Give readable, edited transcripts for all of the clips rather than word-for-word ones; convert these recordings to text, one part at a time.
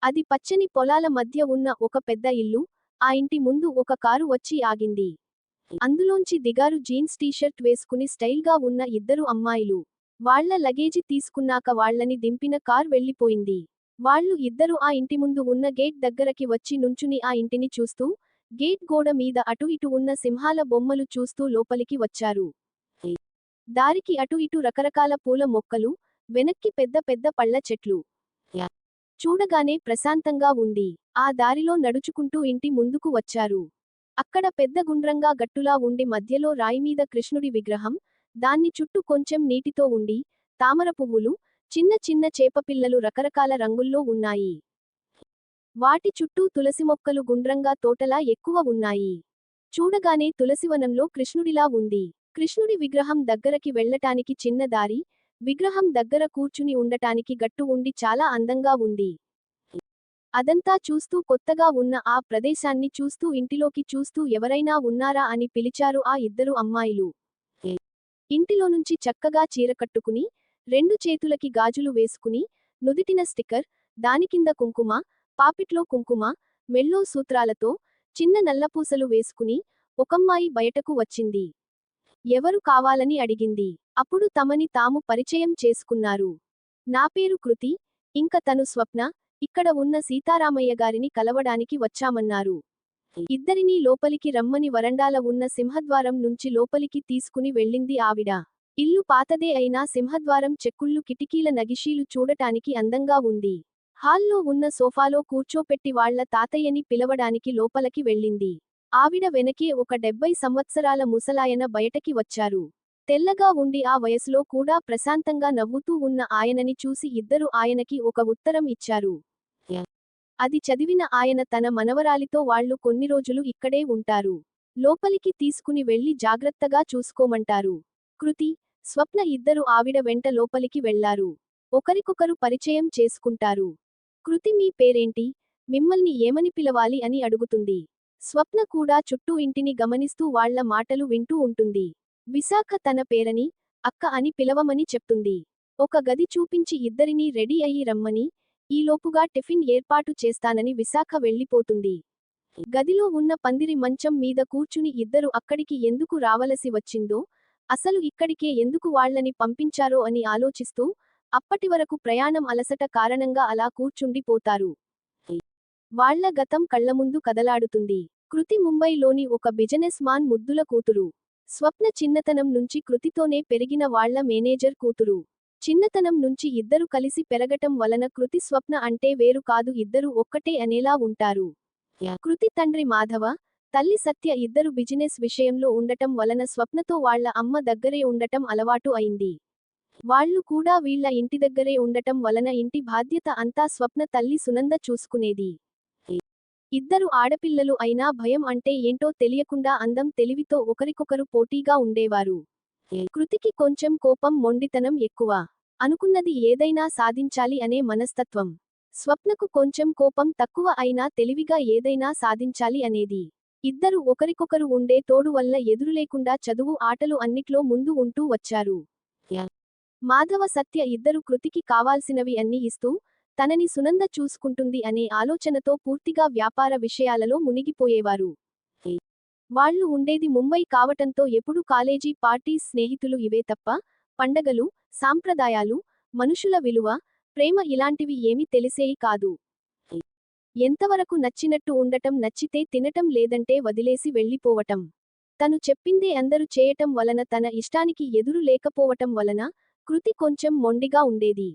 అది పచ్చని పొలాల మధ్య ఉన్న ఒక పెద్ద ఇల్లు. ఆ ఇంటి ముందు ఒక కారు వచ్చి ఆగింది. అందులోంచి దిగారు జీన్స్ టీషర్ట్ వేసుకుని స్టైల్గా ఉన్న ఇద్దరు అమ్మాయిలు. వాళ్ళ లగేజి తీసుకున్నాక వాళ్ళని దింపిన కార్ వెళ్ళిపోయింది. వాళ్ళు ఇద్దరు ఆ ఇంటి ముందు ఉన్న గేట్ దగ్గరకి వచ్చి నుంచుని ఆ ఇంటిని చూస్తూ, గేట్ గోడ మీద అటు ఇటు ఉన్న సింహాల బొమ్మలు చూస్తూ లోపలికి వచ్చారు. దారికి అటు ఇటు రకరకాల పూల మొక్కలు, వెనక్కి పెద్ద పెద్ద పళ్ళ చెట్లు. చూడగానే ప్రశాంతంగా ఉంది. ఆ దారిలో నడుచుకుంటూ ఇంటి ముందుకు వచ్చారు. అక్కడ పెద్ద గుండ్రంగా గట్టులా ఉండి మధ్యలో రాయిమీద కృష్ణుడి విగ్రహం, దాన్ని చుట్టూ కొంచెం నీటితో ఉండి, తామర పువ్వులు, చిన్న చిన్న చేపపిల్లలు రకరకాల రంగుల్లో ఉన్నాయి. వాటి చుట్టూ తులసి మొక్కలు గుండ్రంగా తోటలా ఎక్కువ ఉన్నాయి. చూడగానే తులసివనంలో కృష్ణుడిలా ఉంది. కృష్ణుడి విగ్రహం దగ్గరకి వెళ్ళటానికి చిన్న దారి, విగ్రహం దగ్గర కూర్చుని ఉండటానికి గట్టు ఉండి చాలా అందంగా ఉంది. అదంతా చూస్తూ కొత్తగా ఉన్న ఆ ప్రదేశాన్ని చూస్తూ ఇంటిలోకి చూస్తూ ఎవరైనా ఉన్నారా అని పిలిచారు ఆ ఇద్దరు అమ్మాయిలు. ఇంటిలో నుంచి చక్కగా చీర కట్టుకుని, రెండు చేతులకి గాజులు వేసుకుని, నుదిటిన స్టిక్కర్, దానికింద కుంకుమ, పాపిట్లో కుంకుమ, మెళ్ళో సూత్రాలతో, చిన్న నల్లపూసలు వేసుకుని, ఒకమ్మాయి బయటకు వచ్చింది. ఎవరు కావాలని అడిగింది. అప్పుడు తమని తాము పరిచయం చేసుకున్నారు. నా పేరు కృతి, ఇంక తను స్వప్న, ఇక్కడ ఉన్న సీతారామయ్య గారిని కలవడానికి వచ్చామన్నారు. ఇద్దరినీ లోపలికి రమ్మని వరండాల ఉన్న సింహద్వారం నుంచి లోపలికి తీసుకుని వెళ్ళింది ఆవిడ. ఇల్లు పాతదే అయినా సింహద్వారం చెక్కుళ్ళు కిటికీల నగిషీలు చూడటానికి అందంగా ఉంది. హాల్లో ఉన్న సోఫాలో కూర్చోపెట్టి వాళ్ల తాతయ్యని పిలవడానికి లోపలకి వెళ్ళింది. ఆవిడ వెనకే ఒక 70 సంవత్సరాల ముసలాయన బయటకి వచ్చారు. తెల్లగా ఉండి ఆ వయసులో కూడా ప్రశాంతంగా నవ్వుతూ ఉన్న ఆయనని చూసి ఇద్దరు ఆయనకి ఒక ఉత్తరం ఇచ్చారు. అది చదివిన ఆయన తన మనవరాలితో వాళ్ళు కొన్ని రోజులు ఇక్కడే ఉంటారు. లోపలికి తీసుకుని వెళ్లి జాగ్రత్తగా చూసుకోమంటారు. కృతి, స్వప్న ఇద్దరు ఆవిడ వెంట లోపలికి వెళ్లారు. ఒకరికొకరు పరిచయం చేసుకుంటారు. కృతి మీ పేరేంటి, మిమ్మల్ని ఏమని పిలవాలి అని అడుగుతుంది. స్వప్న కూడా చుట్టూ ఇంటిని గమనిస్తూ వాళ్ల మాటలు వింటూ ఉంటుంది. విశాఖ తన పేరని, అక్క అని పిలవమని చెప్తుంది. ఒక గది చూపించి ఇద్దరినీ రెడీ అయ్యి రమ్మని, ఈలోపుగా టిఫిన్ ఏర్పాటు చేస్తానని విశాఖ వెళ్ళిపోతుంది. గదిలో ఉన్న పందిరి మంచం మీద కూర్చుని ఇద్దరు అక్కడికి ఎందుకు రావలసి వచ్చిందో, అసలు ఇక్కడికే ఎందుకు వాళ్లని పంపించారో అని ఆలోచిస్తూ, అప్పటివరకు ప్రయాణం అలసట కారణంగా అలా కూర్చుండిపోతారు. వాళ్ల గతం కళ్లముందు కదలాడుతుంది. కృతి ముంబైలోని ఒక బిజినెస్ మాన్ ముద్దుల కూతురు. స్వప్న చిన్నతనం నుంచి కృతితోనే పెరిగిన వాళ్ల మేనేజర్ కూతురు. చిన్నతనం నుంచి ఇద్దరు కలిసి పెరగటం వలన కృతి స్వప్న అంటే వేరు కాదు, ఇద్దరు ఒక్కటే అనేలా ఉంటారు. కృతి తండ్రి మాధవ, తల్లి సత్య ఇద్దరు బిజినెస్ విషయంలో ఉండటం వలన స్వప్నతో వాళ్ల అమ్మ దగ్గరే ఉండటం అలవాటు అయింది. వాళ్లు కూడా వీళ్ల ఇంటి దగ్గరే ఉండటం వలన ఇంటి బాధ్యత అంతా స్వప్న తల్లి సునంద చూసుకునేది. ఇద్దరు ఆడపిల్లలు అయినా భయం అంటే ఏంటో తెలియకుండా అందం తెలివితో ఒకరికొకరు పోటీగా ఉండేవారు. కృతికి కొంచెం కోపం మొండితనం ఎక్కువ. అనుకున్నది ఏదైనా సాధించాలి అనే మనస్తత్వం. స్వప్నకు కొంచెం కోపం తక్కువ అయినా తెలివిగా ఏదైనా సాధించాలి అనేది. ఇద్దరు ఒకరికొకరు ఉండే తోడు వల్ల ఎదురులేకుండా చదువు ఆటలు అన్నిట్లో ముందు ఉంటూ వచ్చారు. మాధవ సత్య ఇద్దరు కృతికి కావాల్సినవి అన్ని ఇస్తూ, తనని సునంద చూసుకుంటుంది అనే ఆలోచనతో పూర్తిగా వ్యాపార విషయాలలో మునిగిపోయేవారు. వాళ్లు ఉండేది ముంబై కావటంతో ఎప్పుడు కాలేజీ పార్టీస్, స్నేహితులు ఇవే తప్ప, పండగలు, సాంప్రదాయాలు, మనుషుల విలువ, ప్రేమ ఇలాంటివి ఏమీ తెలిసేయి కాదు. ఎంతవరకు నచ్చినట్టు ఉండటం, నచ్చితే తినటం లేదంటే వదిలేసి వెళ్ళిపోవటం. తను చెప్పిందే అందరూ చేయటం వలన తన ఇష్టానికి ఎదురు లేకపోవటం వలన, కృతి కొంచెం మొండిగా ఉండేది.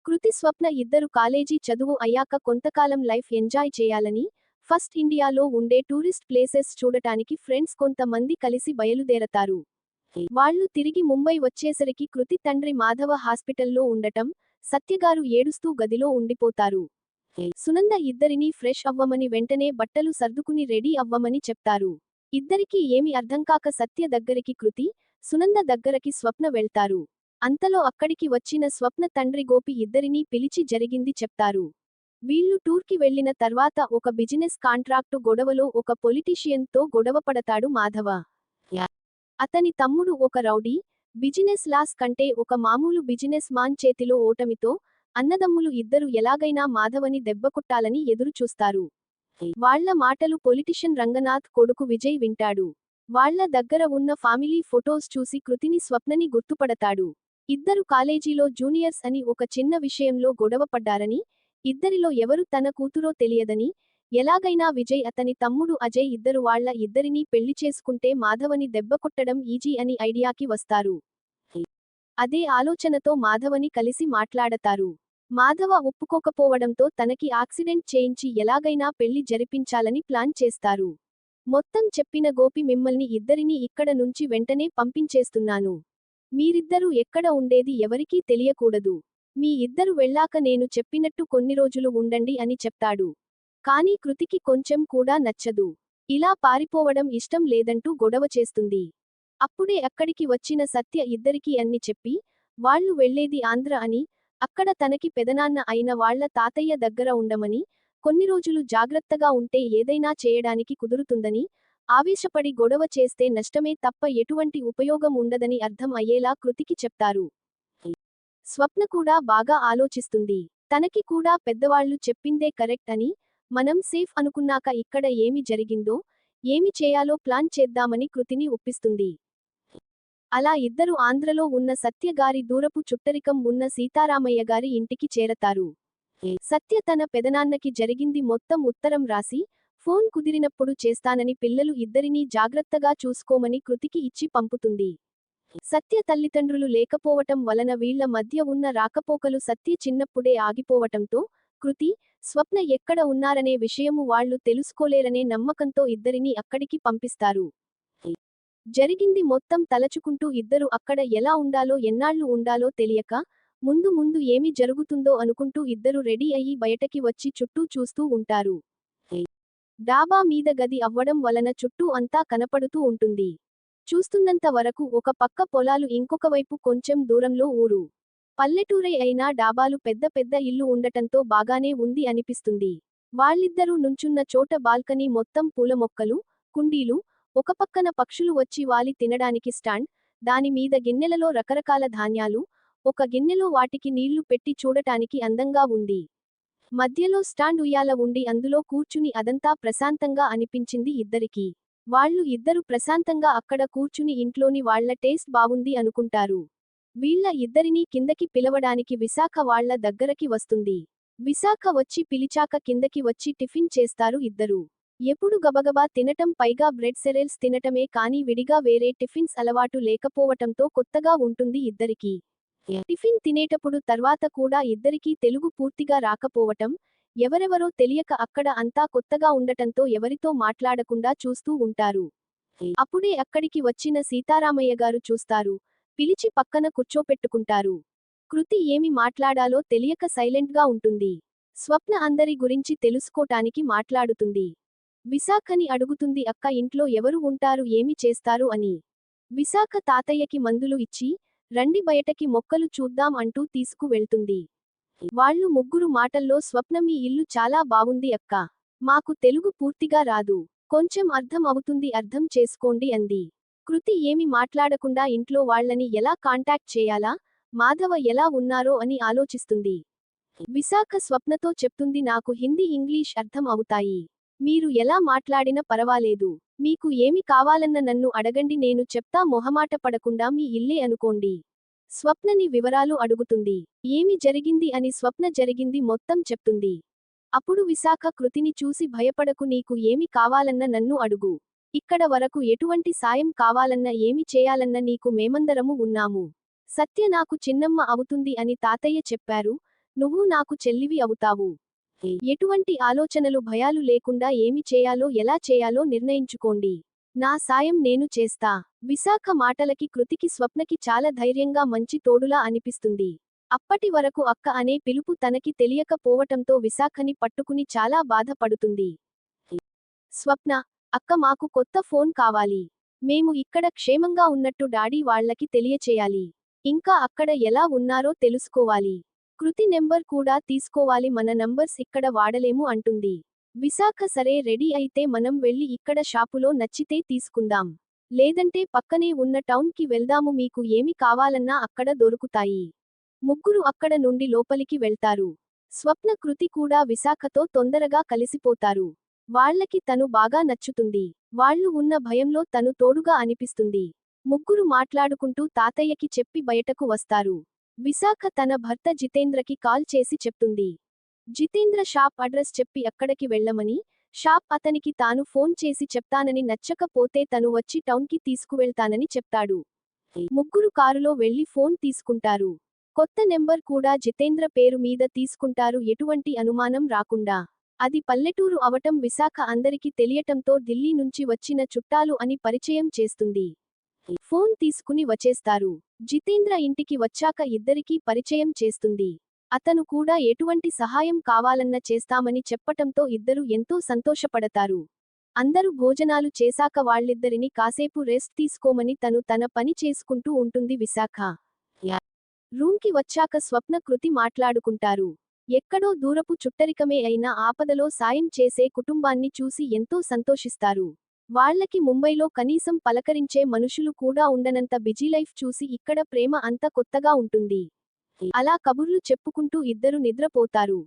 కృతి స్వప్న ఇద్దరు కాలేజీ చదువు అయ్యాక కొంతకాలం లైఫ్ ఎంజాయ్ చేయాలని, ఫస్ట్ ఇండియాలో ఉండే టూరిస్ట్ ప్లేసెస్ చూడటానికి ఫ్రెండ్స్ కొంతమంది కలిసి బయలుదేరతారు. వాళ్లు తిరిగి ముంబై వచ్చేసరికి కృతి తండ్రి మాధవ హాస్పిటల్లో ఉండటం, సత్యగారు ఏడుస్తూ గదిలో ఉండిపోతారు. సునంద ఇద్దరినీ ఫ్రెష్ అవ్వమని వెంటనే బట్టలు సర్దుకుని రెడీ అవ్వమని చెప్తారు. ఇద్దరికీ ఏమి అర్థంకాక సత్య దగ్గరికి కృతి, సునంద దగ్గరకి స్వప్న వెళ్తారు. అంతలో అక్కడికి వచ్చిన స్వప్న తండ్రి గోపి ఇద్దరినీ పిలిచి జరిగింది చెప్తారు. వీళ్లు టూర్కి వెళ్లిన తర్వాత ఒక బిజినెస్ కాంట్రాక్టు గొడవలో ఒక పొలిటీషియన్తో గొడవపడతాడు మాధవ. అతని తమ్ముడు ఒక రౌడీ. బిజినెస్ లాస్ కంటే ఒక మామూలు బిజినెస్ మాన్ చేతిలో ఓటమితో, అన్నదమ్ములు ఇద్దరు ఎలాగైనా మాధవని దెబ్బకొట్టాలని ఎదురు చూస్తారు. వాళ్ళ మాటలు పొలిటిషియన్ రంగనాథ్ కొడుకు విజయ్ వింటాడు. వాళ్ళ దగ్గర ఉన్న ఫ్యామిలీ ఫొటోస్ చూసి కృతిని స్వప్నని గుర్తుపడతాడు. ఇద్దరు కాలేజీలో జూనియర్స్ అని ఒక చిన్న విషయంలో గొడవ పడ్డారని, ఇద్దరిలో ఎవరు తన కూతురో తెలియదని, ఎలాగైనా విజయ్ అతని తమ్ముడు అజయ్ ఇద్దరు వాళ్ళ ఇద్దరినీ పెళ్లి చేసుకుంటే మాధవని దెబ్బకొట్టడం ఈజీ అని ఐడియాకి వస్తారు. అదే ఆలోచనతో మాధవని కలిసి మాట్లాడతారు. మాధవ ఒప్పుకోకపోవడంతో తనకి యాక్సిడెంట్ చేయించి ఎలాగైనా పెళ్లి జరిపించాలని ప్లాన్ చేస్తారు. మొత్తం చెప్పిన గోపి మిమ్మల్ని ఇద్దరినీ ఇక్కడ నుంచి వెంటనే పంపించేస్తున్నాను. మీరిద్దరూ ఎక్కడ ఉండేది ఎవరికీ తెలియకూడదు. మీ ఇద్దరు వెళ్ళాక నేను చెప్పినట్టు కొన్ని రోజులు ఉండండి అని చెప్తాడు. కానీ కృతికి కొంచెం కూడా నచ్చదు. ఇలా పారిపోవడం ఇష్టం లేదంటూ గొడవ చేస్తుంది. అప్పుడే అక్కడికి వచ్చిన సత్య ఇద్దరికీ అన్ని చెప్పి, వాళ్ళు వెళ్లేది ఆంధ్ర అని, అక్కడ తనకి పెదనాన్న అయిన వాళ్ళ తాతయ్య దగ్గర ఉండమని, కొన్ని రోజులు జాగ్రత్తగా ఉంటే ఏదైనా చేయడానికి కుదురుతుందని, ఆవేశపడి గొడవ చేస్తే నష్టమే తప్ప ఎటువంటి ఉపయోగం ఉండదని అర్థం అయ్యేలా కృతికి చెప్తారు. స్వప్న కూడా బాగా ఆలోచిస్తుంది. తనకి కూడా పెద్దవాళ్లు చెప్పిందే కరెక్ట్ అని, మనం సేఫ్ అనుకున్నాక ఇక్కడ ఏమి జరిగిందో, ఏమి చేయాలో ప్లాన్ చేద్దామని కృతిని ఒప్పిస్తుంది. అలా ఇద్దరు ఆంధ్రలో ఉన్న సత్య గారి దూరపు చుట్టరికం ఉన్న సీతారామయ్య గారి ఇంటికి చేరతారు. సత్య తన పెదనాన్నకి జరిగింది మొత్తం ఉత్తరం రాసి, ఫోన్ కుదిరినప్పుడు చేస్తానని పిల్లలు ఇద్దరినీ జాగ్రత్తగా చూసుకోమని కృతికి ఇచ్చి పంపుతుంది. సత్య తల్లిదండ్రులు లేకపోవటం వలన వీళ్ల మధ్య ఉన్న రాకపోకలు సత్య చిన్నప్పుడే ఆగిపోవటంతో, కృతి, స్వప్న ఎక్కడ ఉన్నారనే విషయము వాళ్లు తెలుసుకోలేరనే నమ్మకంతో ఇద్దరినీ అక్కడికి పంపిస్తారు. జరిగింది మొత్తం తలచుకుంటూ ఇద్దరు అక్కడ ఎలా ఉండాలో ఎన్నాళ్లు ఉండాలో తెలియక, ముందు ముందు ఏమి జరుగుతుందో అనుకుంటూ ఇద్దరు రెడీ అయ్యి బయటకి వచ్చి చుట్టూ చూస్తూ ఉంటారు. డాబా మీద గది అవ్వడం వలన చుట్టూ అంతా కనపడుతూ ఉంటుంది. చూస్తున్నంత వరకు ఒక పక్క పొలాలు ఇంకొక వైపు కొంచెం దూరంలో ఊరు. పల్లెటూరే అయినా డాబాలు పెద్ద పెద్ద ఇల్లు ఉండటంతో బాగానే ఉంది అనిపిస్తుంది. వాళ్ళిద్దరూ నుంచున్న చోట బాల్కనీ మొత్తం పూల మొక్కలు, కుండీలు, ఒక పక్కన పక్షులు వచ్చి వాలి తినడానికి స్టాండ్, దాని మీద గిన్నెలలో రకరకాల ధాన్యాలు, ఒక గిన్నెలో వాటికి నీళ్లు పెట్టి చూడటానికి అందంగా ఉంది. మధ్యలో స్టాండ్ ఉయ్యాల ఉండి అందులో కూర్చుని అదంతా ప్రశాంతంగా అనిపించింది ఇద్దరికీ. వాళ్ళు ఇద్దరు ప్రశాంతంగా అక్కడ కూర్చుని ఇంట్లోని వాళ్ల టేస్ట్ బావుంది అనుకుంటారు. వీళ్ల ఇద్దరినీ కిందకి పిలవడానికి విశాఖ వాళ్ల దగ్గరకి వస్తుంది. విశాఖ వచ్చి పిలిచాక కిందకి వచ్చి టిఫిన్ చేస్తారు ఇద్దరు. ఎప్పుడు గబగబా తినటం పైగా బ్రెడ్ సెరెల్స్ తినటమే కానీ విడిగా వేరే టిఫిన్స్ అలవాటు లేకపోవటంతో కొత్తగా ఉంటుంది ఇద్దరికీ. టిఫిన్ తినేటప్పుడు తర్వాత కూడా ఇద్దరికీ తెలుగు పూర్తిగా రాకపోవటం, ఎవరెవరో తెలియక అక్కడ అంతా కొత్తగా ఉండటంతో ఎవరితో మాట్లాడకుండా చూస్తూ ఉంటారు. అప్పుడే అక్కడికి వచ్చిన సీతారామయ్య గారు చూస్తారు. పిలిచి పక్కన కూర్చోపెట్టుకుంటారు. కృతి ఏమి మాట్లాడాలో తెలియక సైలెంట్గా ఉంటుంది. స్వప్న అందరి గురించి తెలుసుకోటానికి మాట్లాడుతుంది. విశాఖని అడుగుతుంది అక్క ఇంట్లో ఎవరు ఉంటారు ఏమి చేస్తారు అని. విశాఖ తాతయ్యకి మందులు ఇచ్చి, రండి బయటకి మొక్కలు చూద్దాం అంటూ తీసుకు వెళ్తుంది. వాళ్ళు ముగ్గురు మాటల్లో స్వప్న మీ ఇల్లు చాలా బావుంది అక్క. మాకు తెలుగు పూర్తిగా రాదు. కొంచెం అర్థం అవుతుంది అర్థం చేసుకోండి అంది. కృతి ఏమి మాట్లాడకుండా ఇంట్లో వాళ్ళని ఎలా కాంటాక్ట్ చేయాలా, మాధవ ఎలా ఉన్నారో అని ఆలోచిస్తుంది. విశాఖ స్వప్నతో చెప్తుంది నాకు హిందీ ఇంగ్లీష్ అర్థం అవుతాయి. మీరు ఎలా మాట్లాడినా పరవాలేదు. మీకు ఏమి కావాలన్న నన్ను అడగండి నేను చెప్తా మొహమాట పడకుండా మీ ఇల్లే అనుకోండి. స్వప్నని వివరాలు అడుగుతుంది. ఏమి జరిగింది అని స్వప్న జరిగింది మొత్తం చెప్తుంది. అప్పుడు విశాఖ కృతిని చూసి భయపడకు నీకు ఏమి కావాలన్న నన్ను అడుగు. ఇక్కడ వరకు ఎటువంటి సాయం కావాలన్న ఏమి చేయాలన్న నీకు మేమందరము ఉన్నాము. సత్య నాకు చిన్నమ్మ అవుతుంది అని తాతయ్య చెప్పారు, నువ్వు నాకు చెల్లివి అవుతావు. ఎటువంటి ఆలోచనలు భయాలు లేకుండా ఏమి చేయాలో ఎలా చేయాలో నిర్ణయించుకోండి. నా సాయం నేను చేస్తా. విశాఖ మాటలకి కృతికి స్వప్నకి చాలా ధైర్యంగా మంచి తోడులా అనిపిస్తుంది. అప్పటి వరకు అక్క అనే పిలుపు తనకి తెలియక పోవటంతో విశాఖని పట్టుకుని చాలా బాధపడుతుంది. స్వప్న, అక్క మాకు కొత్త ఫోన్ కావాలి. మేము ఇక్కడ క్షేమంగా ఉన్నట్టు డాడీ వాళ్ళకి తెలియచేయాలి. ఇంకా అక్కడ ఎలా ఉన్నారో తెలుసుకోవాలి. కృతి నెంబర్ కూడా తీసుకోవాలి మన నంబర్స్ ఇక్కడ వాడలేము అంటుంది. విశాఖ సరే రెడీ అయితే మనం వెళ్ళి ఇక్కడ షాపులో నచ్చితే తీసుకుందాం. లేదంటే పక్కనే ఉన్న టౌన్ కి వెళ్దాము మీకు ఏమి కావాలన్నా అక్కడ దొరుకుతాయి. ముగ్గురు అక్కడ నుండి లోపలికి వెళ్తారు. స్వప్న కృతి కూడా విశాఖతో తొందరగా కలిసిపోతారు. వాళ్ళకి తను బాగా నచ్చుతుంది. వాళ్ళు ఉన్న భయంలో తను తోడుగా అనిపిస్తుంది. ముగ్గురు మాట్లాడుకుంటూ తాతయ్యకి చెప్పి బయటకు వస్తారు. విశాఖ తన భర్త జితేంద్రకి కాల్ చేసి చెప్తుంది. జితేంద్ర షాప్ అడ్రస్ చెప్పి అక్కడికి వెళ్ళమని, షాప్ అతనికి తాను ఫోన్ చేసి చెప్తానని, నచ్చకపోతే తను వచ్చి టౌన్కి తీసుకువెళ్తానని చెప్తాడు. ముగ్గురు కారులో వెళ్లి ఫోన్ తీసుకుంటారు. కొత్త నెంబర్ కూడా జితేంద్ర పేరు మీద తీసుకుంటారు, ఎటువంటి అనుమానం రాకుండా. అది పల్లెటూరు అవటం విశాఖ అందరికి తెలియటంతో ఢిల్లీ నుంచి వచ్చిన చుట్టాలు అని పరిచయం చేస్తుంది. ఫోన్ తీసుకుని వచ్చేస్తారు. జితేంద్ర ఇంటికి వచ్చాక ఇద్దరికీ పరిచయం చేస్తుంది. అతను కూడా ఎటువంటి సహాయం కావాలన్నా చేస్తామని చెప్పటంతో ఇద్దరు ఎంతో సంతోషపడతారు. అందరూ భోజనాలు చేశాక వాళ్ళిద్దరిని కాసేపు రెస్ట్ తీసుకోమని తను తన పని చేసుకుంటూ ఉంటుంది విశాఖ. రూమ్కి వచ్చాక స్వప్న కృతి మాట్లాడుకుంటారు. ఎక్కడో దూరపు చుట్టరికమే అయినా ఆపదలో సాయం చేసే కుటుంబాన్ని చూసి ఎంతో సంతోషిస్తారు. వాళ్ళకి ముంబైలో కనీసం పలకరించే మనుషులు కూడా ఉండనంత బిజీ లైఫ్ చూసి ఇక్కడ ప్రేమ అంత కొత్తగా ఉంటుంది. అలా కబుర్లు చెప్పుకుంటూ ఇద్దరు నిద్రపోతారు.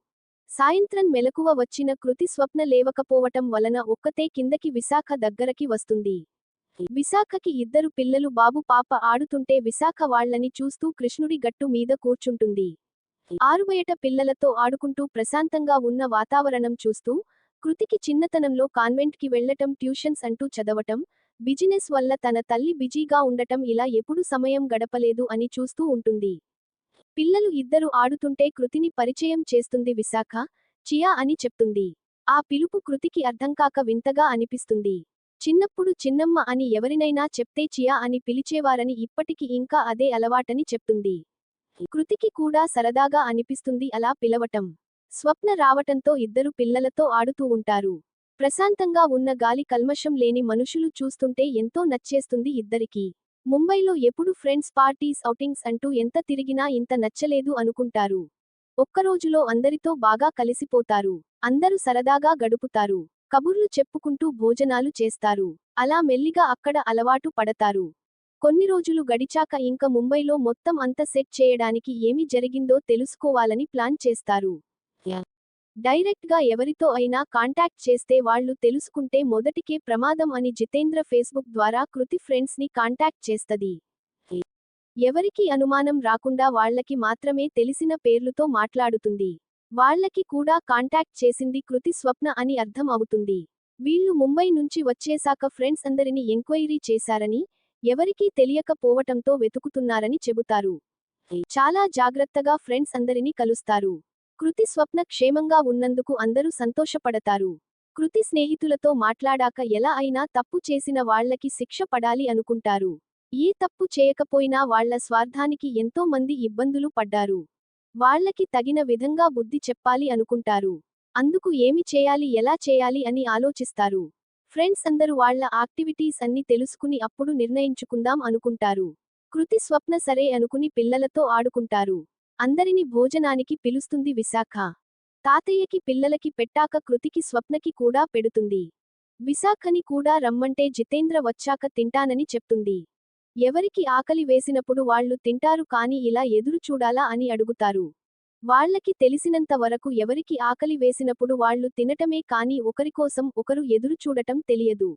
సాయంత్రం మెలకువ వచ్చిన కృతి స్వప్న లేవకపోవటం వలన ఒక్కతే కిందకి విశాఖ దగ్గరకి వస్తుంది. విశాఖకి ఇద్దరు పిల్లలు బాబు పాప ఆడుతుంటే విశాఖ వాళ్ళని చూస్తూ కృష్ణుడి గట్టు మీద కూర్చుంటుంది. ఆరుబయట పిల్లలతో ఆడుకుంటూ ప్రశాంతంగా ఉన్న వాతావరణం చూస్తూ, కృతికి చిన్నతనంలో కాన్వెంట్కి వెళ్లటం, ట్యూషన్స్ అంటూ చదవటం, బిజినెస్ వల్ల తన తల్లి బిజీగా ఉండటం, ఇలా ఎప్పుడు సమయం గడపలేదు అని చూస్తూ ఉంటుంది. పిల్లలు ఇద్దరు ఆడుతుంటే కృతిని పరిచయం చేస్తుంది విశాఖ. చియా అని చెప్తుంది. ఆ పిలుపు కృతికి అర్థంకాక వింతగా అనిపిస్తుంది. చిన్నప్పుడు చిన్నమ్మ అని ఎవరినైనా చెప్తే చియా అని పిలిచేవారని, ఇప్పటికి ఇంకా అదే అలవాటని చెప్తుంది. కృతికి కూడా సరదాగా అనిపిస్తుంది అలా పిలవటం. స్వప్న రావటంతో ఇద్దరు పిల్లలతో ఆడుతూ ఉంటారు. ప్రశాంతంగా ఉన్న గాలి, కల్మషం లేని మనుషులు చూస్తుంటే ఎంతో నచ్చేస్తుంది ఇద్దరికీ. ముంబైలో ఎప్పుడు ఫ్రెండ్స్ పార్టీస్, ఔటింగ్స్ అంటూ ఎంత తిరిగినా ఇంత నచ్చలేదు అనుకుంటారు. ఒక్కరోజులో అందరితో బాగా కలిసిపోతారు. అందరూ సరదాగా గడుపుతారు. కబుర్లు చెప్పుకుంటూ భోజనాలు చేస్తారు. అలా మెల్లిగా అక్కడ అలవాటు పడతారు. కొన్ని రోజులు గడిచాక ఇంక ముంబైలో మొత్తం అంత సెట్ చేయడానికి ఏమి జరిగిందో తెలుసుకోవాలని ప్లాన్ చేస్తారు. డైరెక్ట్ గా ఎవరితో అయినా కాంటాక్ట్ చేస్తే వాళ్ళు తెలుసుకుంటే మొదటికే ప్రమాదం అని జితేంద్ర ఫేస్బుక్ ద్వారా కృతి ఫ్రెండ్స్ ని కాంటాక్ట్ చేస్తది. ఎవరికీ అనుమానం రాకుండా వాళ్ళకి మాత్రమే తెలిసిన పేర్లుతో మాట్లాడుతుంది. వాళ్ళకి కూడా కాంటాక్ట్ చేసింది కృతి స్వప్న అని అర్థం అవుతుంది. వీళ్ళు ముంబై నుంచి వచ్చేశాక ఫ్రెండ్స్ అందరిని ఎంక్వైరీ చేశారని, ఎవరికీ తెలియకపోవటంతో వెతుకుతున్నారని చెబుతారు. చాలా జాగ్రత్తగా ఫ్రెండ్స్ అందరినీ కలుస్తారు. కృతి స్వప్న క్షేమంగా ఉన్నందుకు అందరూ సంతోషపడతారు. కృతి స్నేహితులతో మాట్లాడాక ఎలా అయినా తప్పు చేసిన వాళ్ళకి శిక్ష పడాలి అనుకుంటారు. ఏ తప్పు చేయకపోయినా వాళ్ళ స్వార్థానికి ఎంతో మంది ఇబ్బందులు పడ్డారు. వాళ్ళకి తగిన విధంగా బుద్ధి చెప్పాలి అనుకుంటారు. అందుకు ఏమి చేయాలి, ఎలా చేయాలి అని ఆలోచిస్తారు. ఫ్రెండ్స్ అందరూ వాళ్ళ యాక్టివిటీస్ అన్ని తెలుసుకుని అప్పుడు నిర్ణయించుకుందాం అనుకుంటారు. కృతి స్వప్న సరే అనుకుని పిల్లలతో ఆడుకుంటారు. అందరిని భోజనానికి పిలుస్తుంది విశాఖ. తాతయ్యకి పిల్లలకి పెట్టాక కృతికి స్వప్నకి కూడా పెడుతుంది. విశాఖని కూడా రమ్మంటే జితేంద్ర వచ్చాక తింటానని చెప్తుంది. ఎవరికి ఆకలి వేసినప్పుడు వాళ్ళు తింటారు కానీ ఇలా ఎదురు చూడాలా అని అడుగుతారు. వాళ్ళకి తెలిసినంత వరకు ఎవరికి ఆకలి వేసినప్పుడు వాళ్ళు తినటమే కానీ ఒకరికోసం ఒకరు ఎదురు చూడటం తెలియదు.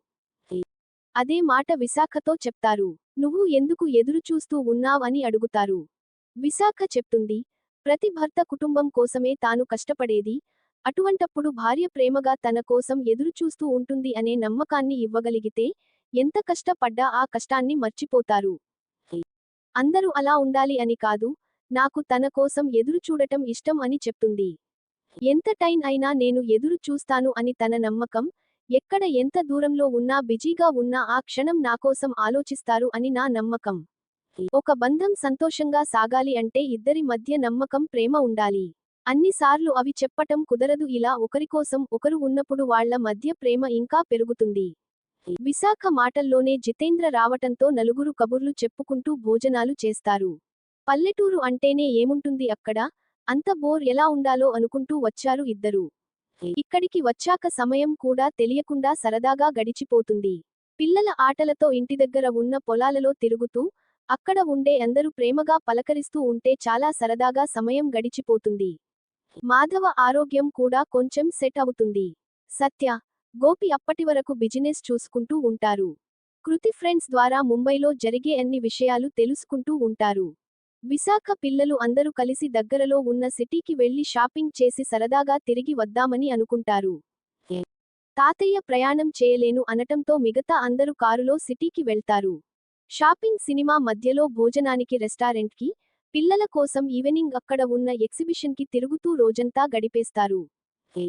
అదే మాట విశాఖతో చెప్తారు. నువ్వు ఎందుకు ఎదురుచూస్తూ ఉన్నావ్ అని అడుగుతారు. విశాఖ చెప్తుంది, ప్రతి భర్త కుటుంబం కోసమే తాను కష్టపడేది, అటువంటప్పుడు భార్య ప్రేమగా తన కోసం ఎదురుచూస్తూ ఉంటుంది అనే నమ్మకాన్ని ఇవ్వగలిగితే ఎంత కష్టపడ్డా ఆ కష్టాన్ని మర్చిపోతారు. అందరూ అలా ఉండాలి అని కాదు, నాకు తన కోసం ఎదురు చూడటం ఇష్టం అని చెప్తుంది. ఎంత టైం అయినా నేను ఎదురు చూస్తాను అని తన నమ్మకం. ఎక్కడ ఎంత దూరంలో ఉన్నా, బిజీగా ఉన్నా ఆ క్షణం నాకోసం ఆలోచిస్తారు అని నా నమ్మకం. ఒక బంధం సంతోషంగా సాగాలి అంటే ఇద్దరి మధ్య నమ్మకం, ప్రేమ ఉండాలి. అన్నిసార్లు అవి చెప్పటం కుదరదు. ఇలా ఒకరికోసం ఒకరు ఉన్నప్పుడు వాళ్ళ మధ్య ప్రేమ ఇంకా పెరుగుతుంది. విశాఖ మాటల్లోనే జితేంద్ర రావటంతో నలుగురు కబుర్లు చెప్పుకుంటూ భోజనాలు చేస్తారు. పల్లెటూరు అంటేనే ఏముంటుంది అక్కడ, అంత బోర్ ఎలా ఉండాలో అనుకుంటూ వచ్చారు ఇద్దరు. ఇక్కడికి వచ్చాక సమయం కూడా తెలియకుండా సరదాగా గడిచిపోతుంది. పిల్లల ఆటలతో ఇంటి దగ్గర ఉన్న పొలాలలో తిరుగుతూ, అక్కడ ఉండే అందరూ ప్రేమగా పలకరిస్తూ ఉంటే చాలా సరదాగా సమయం గడిచిపోతుంది. మాధవ ఆరోగ్యం కూడా కొంచెం సెట్ అవుతుంది. సత్య, గోపి అప్పటివరకు బిజినెస్ చూసుకుంటూ ఉంటారు. కృతి ఫ్రెండ్స్ ద్వారా ముంబైలో జరిగే అన్ని విషయాలు తెలుసుకుంటూ ఉంటారు. విశాఖ పిల్లలు అందరూ కలిసి దగ్గరలో ఉన్న సిటీకి వెళ్లి షాపింగ్ చేసి సరదాగా తిరిగి వద్దామని అనుకుంటారు. తాతయ్య ప్రయాణం చేయలేను అనటంతో మిగతా అందరూ కారులో సిటీకి వెళ్తారు. షాపింగ్, సినిమా మధ్యలో భోజనానికి రెస్టారెంట్కి, పిల్లల కోసం ఈవెనింగ్ అక్కడ ఉన్న ఎగ్జిబిషన్కి తిరుగుతూ రోజంతా గడిపేస్తారు.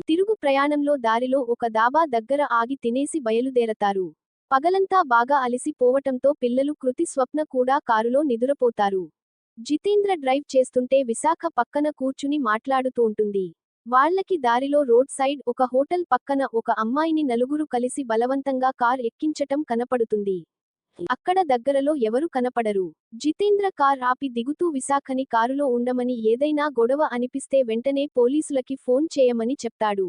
తిరుగు ప్రయాణంలో దారిలో ఒక దాబా దగ్గర ఆగి తినేసి బయలుదేరతారు. పగలంతా బాగా అలిసి పోవటంతో పిల్లలు కృతి, స్వప్న కూడా కారులో నిదురపోతారు. జితేంద్ర డ్రైవ్ చేస్తుంటే విశాఖ పక్కన కూర్చుని మాట్లాడుతూ ఉంటుంది. వాళ్ళకి దారిలో రోడ్ సైడ్ ఒక హోటల్ పక్కన ఒక అమ్మాయిని నలుగురు కలిసి బలవంతంగా కార్ ఎక్కించటం కనపడుతుంది. అక్కడ దగ్గరలో ఎవరు కనపడరు. జితేంద్ర కార్ ఆపి దిగుతూ విశాఖని కారులో ఉండమని, ఏదైనా గొడవ అనిపిస్తే వెంటనే పోలీసులకి ఫోన్ చేయమని చెప్తాడు.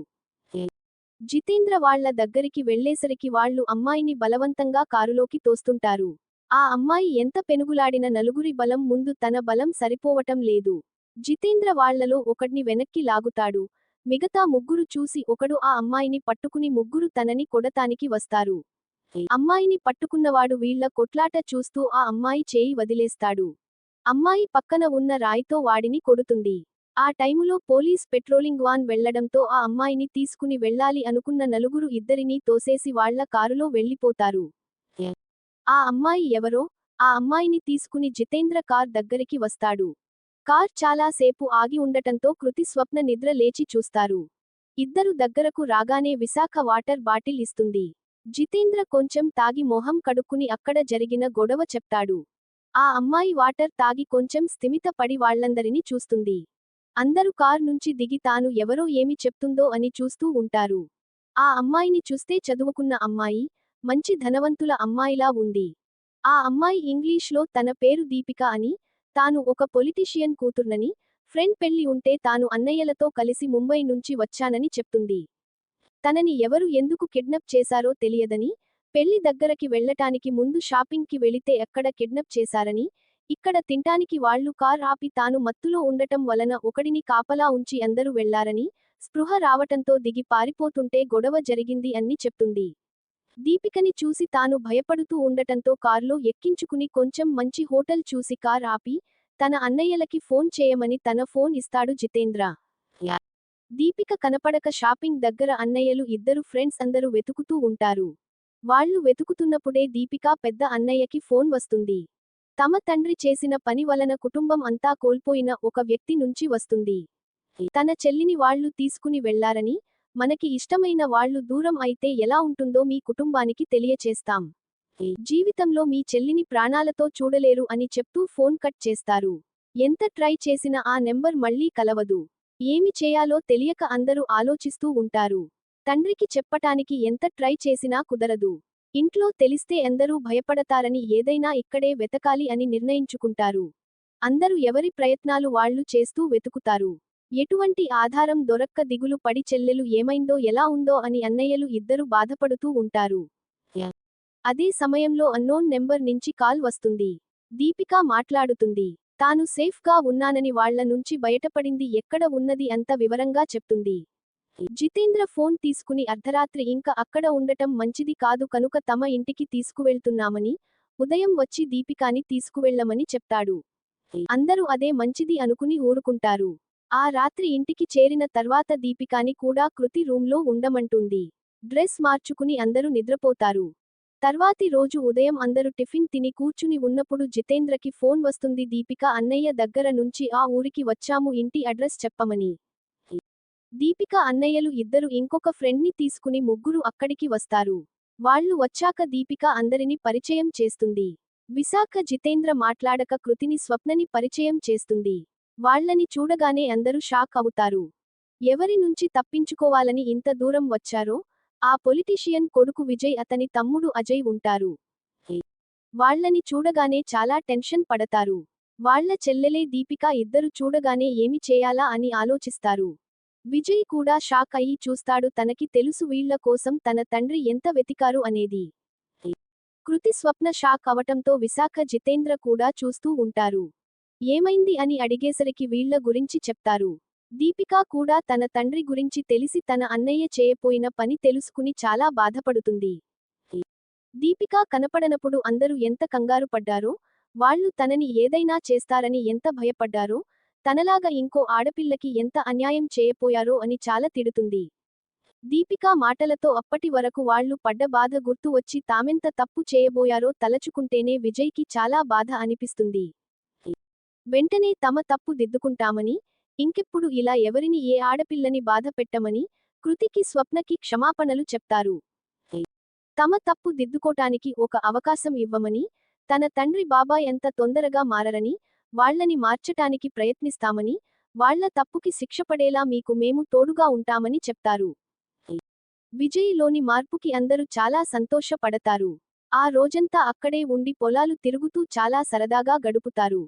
జితేంద్ర వాళ్ళ దగ్గరికి వెళ్లేసరికి వాళ్ళు అమ్మాయిని బలవంతంగా కారులోకి తోస్తుంటారు. ఆ అమ్మాయి ఎంత పెనుగులాడిన నలుగురి బలం ముందు తన బలం సరిపోవటం లేదు. జితేంద్ర వాళ్లలో ఒకడ్ని వెనక్కి లాగుతాడు. మిగతా ముగ్గురు చూసి ఒకడు ఆ అమ్మాయిని పట్టుకుని ముగ్గురు తనని కొడతానికి వస్తారు. అమ్మాయిని పట్టుకున్నవాడు వీళ్ల కొట్లాట చూస్తూ ఆ అమ్మాయి చేయి వదిలేస్తాడు. అమ్మాయి పక్కన ఉన్న రాయితో వాడిని కొడుతుంది. ఆ టైములో పోలీస్ పెట్రోలింగ్ వాన్ వెళ్లడంతో ఆ అమ్మాయిని తీసుకుని వెళ్లాలి అనుకున్న నలుగురు ఇద్దరినీ తోసేసి వాళ్ల కారులో వెళ్లిపోతారు. ఆ అమ్మాయి ఎవరో? ఆ అమ్మాయిని తీసుకుని జితేంద్ర కార్ దగ్గరికి వస్తాడు. కార్ చాలా సేపు ఆగి ఉండటంతో కృతి, స్వప్న నిద్ర లేచి చూస్తారు. ఇద్దరు దగ్గరకు రాగానే విశాఖ వాటర్ బాటిల్ ఇస్తుంది. జితేంద్ర కొంచెం తాగి మొహం కడుక్కుని అక్కడ జరిగిన గొడవ చెప్తాడు. ఆ అమ్మాయి వాటర్ తాగి కొంచెం స్థిమిత పడి వాళ్లందరినీ చూస్తుంది. అందరూ కార్ నుంచి దిగి తాను ఎవరో ఏమి చెప్తుందో అని చూస్తూ ఉంటారు. ఆ అమ్మాయిని చూస్తే చదువుకున్న అమ్మాయి, మంచి ధనవంతుల అమ్మాయిలా ఉంది. ఆ అమ్మాయి ఇంగ్లీష్లో తన పేరు దీపిక అని, తాను ఒక పొలిటీషియన్ కూతుర్నని, ఫ్రెండ్ పెళ్లి ఉంటే తాను అన్నయ్యలతో కలిసి ముంబై నుంచి వచ్చానని చెప్తుంది. తనని ఎవరు ఎందుకు కిడ్నాప్ చేశారో తెలియదని, పెళ్లి దగ్గరకి వెళ్లటానికి ముందు షాపింగ్కి వెళితే అక్కడ కిడ్నాప్ చేశారని, ఇక్కడ తింటానికి వాళ్లు కార్ ఆపి తాను మత్తులో ఉండటం వలన ఒకడిని కాపలా ఉంచి అందరూ వెళ్లారని, స్పృహ రావటంతో దిగి పారిపోతుంటే గొడవ జరిగింది అని చెప్తుంది. దీపికని చూసి తాను భయపడుతూ ఉండటంతో కార్లో ఎక్కించుకుని కొంచెం మంచి హోటల్ చూసి కార్ ఆపి, తన అన్నయ్యలకి ఫోన్ చేయమని తన ఫోన్ ఇస్తాడు జితేంద్ర. దీపిక కనపడక షాపింగ్ దగ్గర అన్నయ్యలు, ఇద్దరు ఫ్రెండ్స్ అందరూ వెతుకుతూ ఉంటారు. వాళ్ళు వెతుకుతున్నప్పుడే దీపిక పెద్ద అన్నయ్యకి ఫోన్ వస్తుంది. తమ తండ్రి చేసిన పని వలన కుటుంబం అంతా కోల్పోయిన ఒక వ్యక్తి నుంచి వస్తుంది. తన చెల్లిని వాళ్ళు తీసుకుని వెళ్లారని, మనకి ఇష్టమైన వాళ్ళు దూరం అయితే ఎలా ఉంటుందో మీ కుటుంబానికి తెలియచేస్తాం. జీవితంలో మీ చెల్లిని ప్రాణాలతో చూడలేరు అని చెప్తూ ఫోన్ కట్ చేస్తారు. ఎంత ట్రై చేసినా ఆ నెంబర్ మళ్లీ కలవదు. ఏమి చేయాలో తెలియక అందరూ ఆలోచిస్తూ ఉంటారు. తండ్రికి చెప్పటానికి ఎంత ట్రై చేసినా కుదరదు. ఇంట్లో తెలిస్తే అందరూ భయపడతారని ఏదైనా ఇక్కడే వెతకాలి అని నిర్ణయించుకుంటారు. అందరూ ఎవరి ప్రయత్నాలు వాళ్లు చేస్తూ వెతుకుతారు. ఎటువంటి ఆధారం దొరక్క దిగులు పడి చెల్లెలు ఏమైందో, ఎలా ఉందో అని అన్నయ్యలు ఇద్దరు బాధపడుతూ ఉంటారు. అదే సమయంలో అన్నోన్ నెంబర్ నుంచి కాల్ వస్తుంది. దీపిక మాట్లాడుతుంది. తాను సేఫ్ గా ఉన్నానని, వాళ్ల నుంచి బయటపడింది ఎక్కడ ఉన్నది అంత వివరంగా చెప్తుంది. జితేంద్ర ఫోన్ తీసుకుని అర్ధరాత్రి ఇంక అక్కడ ఉండటం మంచిది కాదు కనుక తమ ఇంటికి తీసుకువెళ్తున్నామని, ఉదయం వచ్చి దీపికాని తీసుకువెళ్లమని చెప్తాడు. అందరూ అదే మంచిది అనుకుని ఊరుకుంటారు. ఆ రాత్రి ఇంటికి చేరిన తర్వాత దీపికాని కూడా కృతి రూంలో ఉండమంటుంది. డ్రెస్ మార్చుకుని అందరూ నిద్రపోతారు. తర్వాతి రోజు ఉదయం అందరూ టిఫిన్ తిని కూర్చుని ఉన్నప్పుడు జితేంద్రకి ఫోన్ వస్తుంది. దీపిక అన్నయ్య దగ్గర నుంచి ఆ ఊరికి వచ్చాము, ఇంటి అడ్రస్ చెప్పమని. దీపిక అన్నయ్యలు ఇద్దరు ఇంకొక ఫ్రెండ్ని తీసుకుని ముగ్గురు అక్కడికి వస్తారు. వాళ్ళు వచ్చాక దీపిక అందరిని పరిచయం చేస్తుంది. విశాఖ జితేంద్ర మాట్లాడక కృతిని, స్వప్నని పరిచయం చేస్తుంది. వాళ్ళని చూడగానే అందరూ షాక్ అవుతారు. ఎవరి నుంచి తప్పించుకోవాలని ఇంత దూరం వచ్చారో? ఆ పొలిటీషియన్ కొడుకు విజయ్, అతని తమ్ముడు అజయ్ ఉంటారు. వాళ్ళని చూడగానే చాలా టెన్షన్ పడతారు. వాళ్ళ చెల్లెలే దీపిక. ఇద్దరు చూడగానే ఏమి చేయాలా అని ఆలోచిస్తారు. విజయ్ కూడా షాక్ అయ్యి చూస్తాడు. తనకి తెలుసు వీళ్ల కోసం తన తండ్రి ఎంత వెతికారు అనేది. కృతి స్వప్న షాక్ అవటంతో విశాఖ జితేంద్ర కూడా చూస్తూ ఉంటారు. ఏమైంది అని అడిగేసరికి వీళ్ల గురించి చెప్తారు. దీపిక కూడా తన తండ్రి గురించి తెలిసి తన అన్నయ్య చేయపోయిన పని తెలుసుకుని చాలా బాధపడుతుంది. దీపిక కనపడనప్పుడు అందరూ ఎంత కంగారు పడ్డారో, వాళ్ళు తనని ఏదైనా చేస్తారని ఎంత భయపడ్డారో, తనలాగా ఇంకో ఆడపిల్లకి ఎంత అన్యాయం చేయపోయారో అని చాలా తిడుతుంది. దీపిక మాటలతో అప్పటి వరకు వాళ్ళు పడ్డ బాధ గుర్తు వచ్చి తామెంత తప్పు చేయబోయారో తలచుకుంటేనే విజయ్కి చాలా బాధ అనిపిస్తుంది. వెంటనే తమ తప్పు దిద్దుకుంటామని, ఇంకెప్పుడు ఇలా ఎవరిని ఏ ఆడపిల్లని బాధ పెట్టమని కృతికి స్వప్నకి క్షమాపణలు చెప్తారు. తమ తప్పు దిద్దుకోటానికి ఒక అవకాశం ఇవ్వమని, తన తండ్రి బాబాయ్ అంత తొందరగా మారరని, వాళ్లని మార్చటానికి ప్రయత్నిస్తామని, వాళ్ల తప్పుకి శిక్షపడేలా మీకు మేము తోడుగా ఉంటామని చెప్తారు. విజయ్ లోని మార్పుకి అందరూ చాలా సంతోషపడతారు. ఆ రోజంతా అక్కడే ఉండి పొలాలు తిరుగుతూ చాలా సరదాగా గడుపుతారు.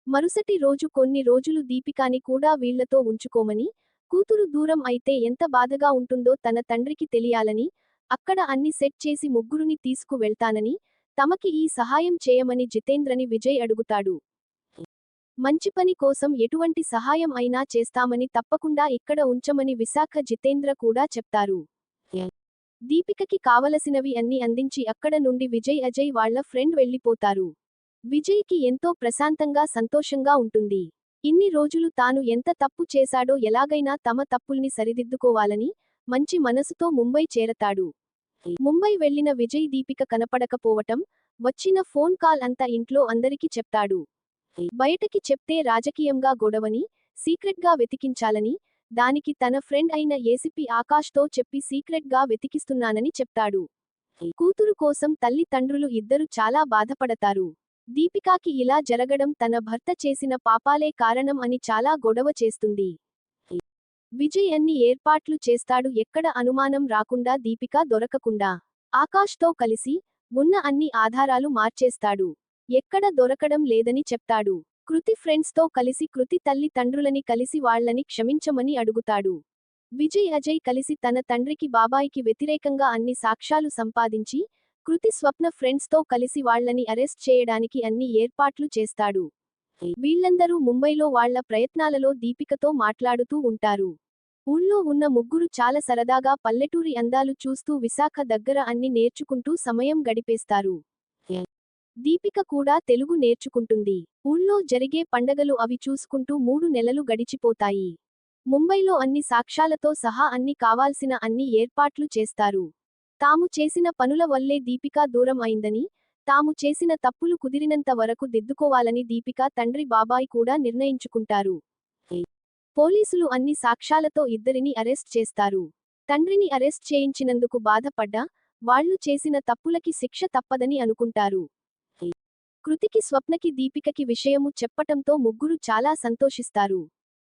మరుసటి రోజు కొన్ని రోజులు దీపికాని కూడా వీళ్లతో ఉంచుకోమని, కూతురు దూరం అయితే ఎంత బాధగా ఉంటుందో తన తండ్రికి తెలియాలని, అక్కడ అన్ని సెట్ చేసి ముగ్గురుని తీసుకు వెళ్తానని, తమకి ఈ సహాయం చేయమని జితేంద్రని విజయ్ అడుగుతాడు. మంచి పని కోసం ఎటువంటి సహాయం అయినా చేస్తామని తప్పకుండా ఇక్కడ ఉంచమని విశాఖ జితేంద్ర కూడా చెప్తారు. దీపికకి కావలసినవి అన్ని అందించి అక్కడ నుండి విజయ్ అజయ్ వాళ్ల ఫ్రెండ్ వెళ్లిపోతారు. విజయ్కి ఎంతో ప్రశాంతంగా సంతోషంగా ఉంటుంది. ఇన్ని రోజులు తాను ఎంత తప్పు చేశాడో ఎలాగైనా తమ తప్పుల్ని సరిదిద్దుకోవాలని మంచి మనసుతో ముంబై చేరతాడు. ముంబై వెళ్లిన విజయ్ దీపిక కనపడకపోవటం, వచ్చిన ఫోన్ కాల్ అంతా ఇంట్లో అందరికీ చెప్తాడు. బయటకి చెప్తే రాజకీయంగా గొడవని, సీక్రెట్గా వెతికించాలని, దానికి తన ఫ్రెండ్ అయిన ఏసీపీ ఆకాష్తో చెప్పి సీక్రెట్గా వెతికిస్తున్నానని చెప్తాడు. కూతురు కోసం తల్లి తండ్రులు ఇద్దరు చాలా బాధపడతారు. దీపికాకి ఇలా జరగడం తన భర్త చేసిన పాపాలే కారణం అని చాలా గొడవ చేస్తుంది. విజయ్ అన్ని ఏర్పాట్లు చేస్తాడు ఎక్కడ అనుమానం రాకుండా దీపిక దొరకకుండా. ఆకాష్తో కలిసి ఉన్న అన్ని ఆధారాలు మార్చేస్తాడు. ఎక్కడ దొరకడం లేదని చెప్తాడు. కృతి ఫ్రెండ్స్తో కలిసి కృతి తల్లి తండ్రులని కలిసి వాళ్లని క్షమించమని అడుగుతాడు. విజయ్ అజయ్ కలిసి తన తండ్రికి బాబాయికి వ్యతిరేకంగా అన్ని సాక్ష్యాలు సంపాదించి, కృతి స్వప్న ఫ్రెండ్స్తో కలిసి వాళ్లని అరెస్ట్ చేయడానికి అన్ని ఏర్పాట్లు చేస్తాడు. వీళ్లందరూ ముంబైలో వాళ్ల ప్రయత్నాలలో దీపికతో మాట్లాడుతూ ఉంటారు. ఊళ్ళో ఉన్న ముగ్గురు చాలా సరదాగా పల్లెటూరి అందాలు చూస్తూ విశాఖ దగ్గర అన్ని నేర్చుకుంటూ సమయం గడిపేస్తారు. దీపిక కూడా తెలుగు నేర్చుకుంటుంది. ఊళ్ళో జరిగే పండగలు అవి చూసుకుంటూ 3 నెలలు గడిచిపోతాయి. ముంబైలో అన్ని సాక్ష్యాలతో సహా అన్ని కావాల్సిన అన్ని ఏర్పాట్లు చేస్తారు. తాము చేసిన పనుల వల్లే దీపిక దూరం అయిందని, తాము చేసిన తప్పులు కుదిరినంత వరకు దిద్దుకోవాలని దీపిక తండ్రి బాబాయ్ కూడా నిర్ణయించుకుంటారు. పోలీసులు అన్ని సాక్ష్యాలతో ఇద్దరిని అరెస్ట్ చేస్తారు. తండ్రిని అరెస్ట్ చేయించినందుకు బాధపడ్డా, వాళ్లు చేసిన తప్పులకి శిక్ష తప్పదని అనుకుంటారు. కృతికి స్వప్నకి దీపికకి విషయము చెప్పటంతో ముగ్గురు చాలా సంతోషిస్తారు.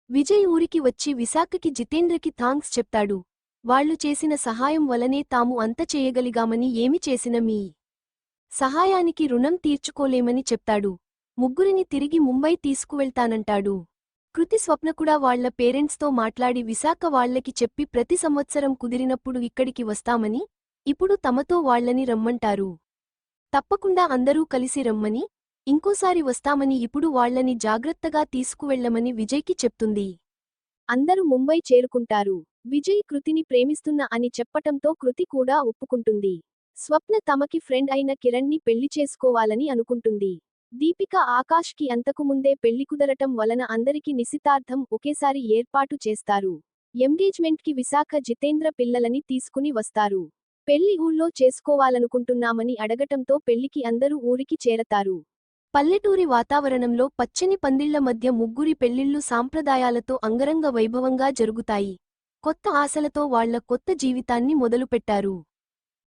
విజయ్ ఊరికి వచ్చి విశాఖకి జితేంద్రకి థాంక్స్ చెప్తాడు. వాళ్లు చేసిన సహాయం వలనే తాము అంత చేయగలిగామని ఏమి చేసిన మీ సహాయానికి రుణం తీర్చుకోలేమని చెప్తాడు. ముగ్గురిని తిరిగి ముంబై తీసుకువెళ్తానంటాడు. కృతి స్వప్న కూడా వాళ్ల పేరెంట్స్తో మాట్లాడి విశాఖ వాళ్లకి చెప్పి ప్రతి సంవత్సరం కుదిరినప్పుడు ఇక్కడికి వస్తామని, ఇప్పుడు తమతో వాళ్లని రమ్మంటారు. తప్పకుండా అందరూ కలిసి రమ్మని, ఇంకోసారి వస్తామని ఇప్పుడు వాళ్లని జాగ్రత్తగా తీసుకువెళ్లమని విజయ్కి చెప్తుంది. అందరూ ముంబై చేరుకుంటారు. విజయ్ కృతిని ప్రేమిస్తున్న అని చెప్పటంతో కృతి కూడా ఒప్పుకుంటుంది. స్వప్న తమకి ఫ్రెండ్ అయిన కిరణ్ని పెళ్లి చేసుకోవాలని అనుకుంటుంది. దీపిక ఆకాష్కి అంతకుముందే పెళ్లి కుదరటం వలన అందరికి నిశ్చితార్థం ఒకేసారి ఏర్పాటు చేస్తారు. ఎంగేజ్మెంట్కి విశాఖ జితేంద్ర పిల్లలని తీసుకుని వస్తారు. పెళ్లి ఊళ్ళో చేసుకోవాలనుకుంటున్నామని అడగటంతో పెళ్లికి అందరూ ఊరికి చేరతారు. పల్లెటూరి వాతావరణంలో పచ్చని పందిళ్ల మధ్య ముగ్గురి పెళ్లిళ్లు సాంప్రదాయాలతో అంగరంగ వైభవంగా జరుగుతాయి. కొత్త ఆశలతో వాళ్ల కొత్త జీవితాన్ని మొదలుపెట్టారు.